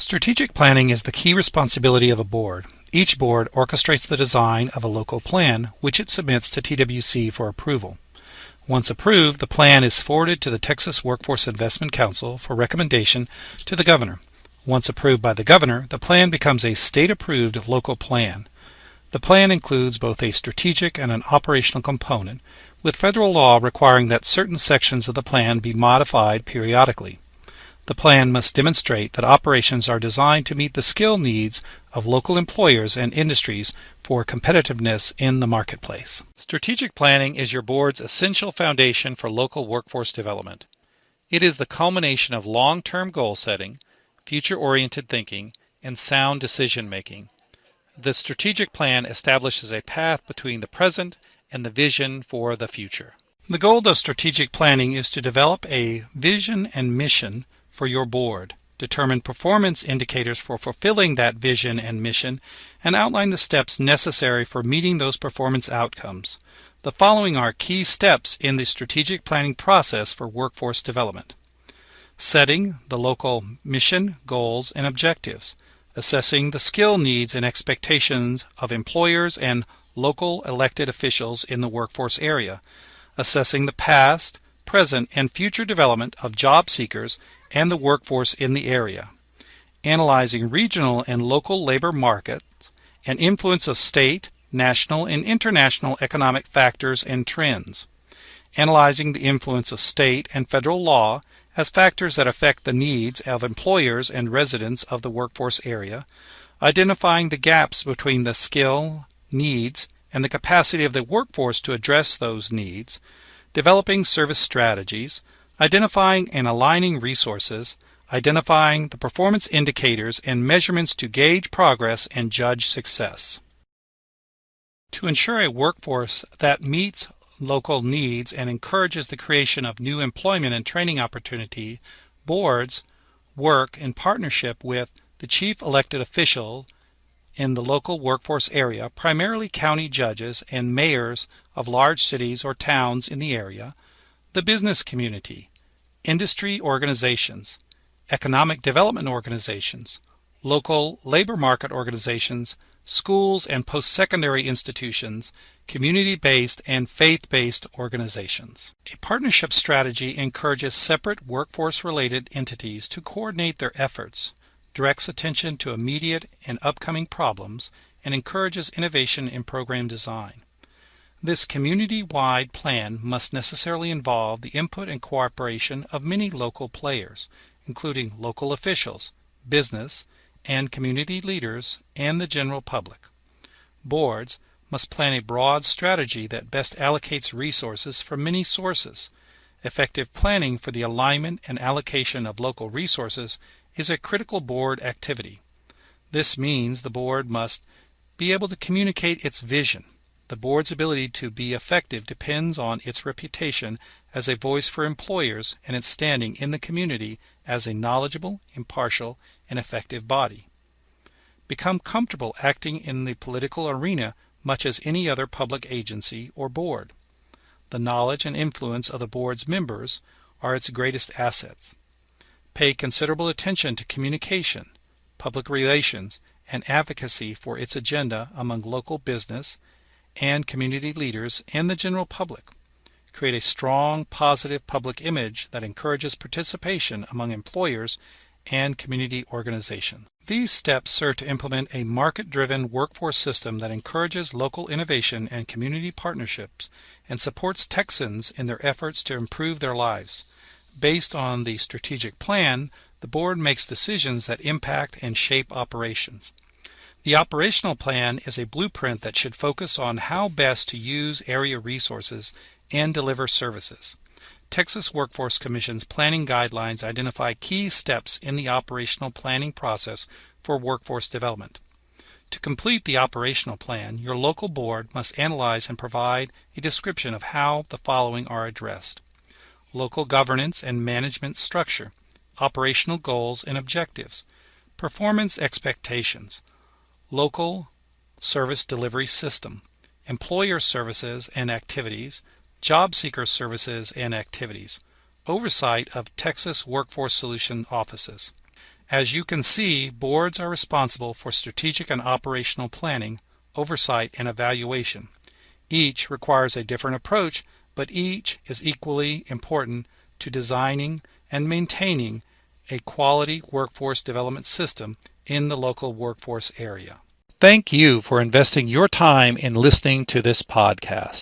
Strategic planning is the key responsibility of a board. Each board orchestrates the design of a local plan, which it submits to TWC for approval. Once approved, the plan is forwarded to the Texas Workforce Investment Council for recommendation to the governor. Once approved by the governor, the plan becomes a state-approved local plan. The plan includes both a strategic and an operational component, with federal law requiring that certain sections of the plan be modified periodically. The plan must demonstrate that operations are designed to meet the skill needs of local employers and industries for competitiveness in the marketplace. Strategic planning is your board's essential foundation for local workforce development. It is the culmination of long-term goal setting, future-oriented thinking, and sound decision-making. The strategic plan establishes a path between the present and the vision for the future. The goal of strategic planning is to develop a vision and mission for your board, determine performance indicators for fulfilling that vision and mission, and outline the steps necessary for meeting those performance outcomes. The following are key steps in the strategic planning process for workforce development. Setting the local mission, goals, and objectives. Assessing the skill needs and expectations of employers and local elected officials in the workforce area. Assessing the past, present, and future development of job seekers and the workforce in the area. Analyzing regional and local labor markets and influence of state, national, and international economic factors and trends. Analyzing the influence of state and federal law as factors that affect the needs of employers and residents of the workforce area. Identifying the gaps between the skill, needs, and the capacity of the workforce to address those needs. Developing service strategies, identifying and aligning resources, identifying the performance indicators and measurements to gauge progress and judge success. To ensure a workforce that meets local needs and encourages the creation of new employment and training opportunity, boards work in partnership with the chief elected official in the local workforce area, primarily county judges and mayors of large cities or towns in the area, the business community, industry organizations, economic development organizations, local labor market organizations, schools and post-secondary institutions, community-based and faith-based organizations. A partnership strategy encourages separate workforce-related entities to coordinate their efforts, directs attention to immediate and upcoming problems, and encourages innovation in program design. This community-wide plan must necessarily involve the input and cooperation of many local players, including local officials, business, and community leaders, and the general public. Boards must plan a broad strategy that best allocates resources from many sources. Effective planning for the alignment and allocation of local resources is a critical board activity. This means the board must be able to communicate its vision. The board's ability to be effective depends on its reputation as a voice for employers and its standing in the community as a knowledgeable, impartial, and effective body. Become comfortable acting in the political arena much as any other public agency or board. The knowledge and influence of the board's members are its greatest assets. Pay considerable attention to communication, public relations, and advocacy for its agenda among local business and community leaders and the general public. Create a strong, positive public image that encourages participation among employers and community organizations. These steps serve to implement a market-driven workforce system that encourages local innovation and community partnerships and supports Texans in their efforts to improve their lives. Based on the strategic plan, the board makes decisions that impact and shape operations. The operational plan is a blueprint that should focus on how best to use area resources and deliver services. Texas Workforce Commission's planning guidelines identify key steps in the operational planning process for workforce development. To complete the operational plan, your local board must analyze and provide a description of how the following are addressed: local governance and management structure, operational goals and objectives, performance expectations, local service delivery system, employer services and activities, job seeker services and activities, oversight of Texas Workforce Solution offices. As you can see, boards are responsible for strategic and operational planning, oversight, and evaluation. Each requires a different approach, but each is equally important to designing and maintaining a quality workforce development system in the local workforce area. Thank you for investing your time in listening to this podcast.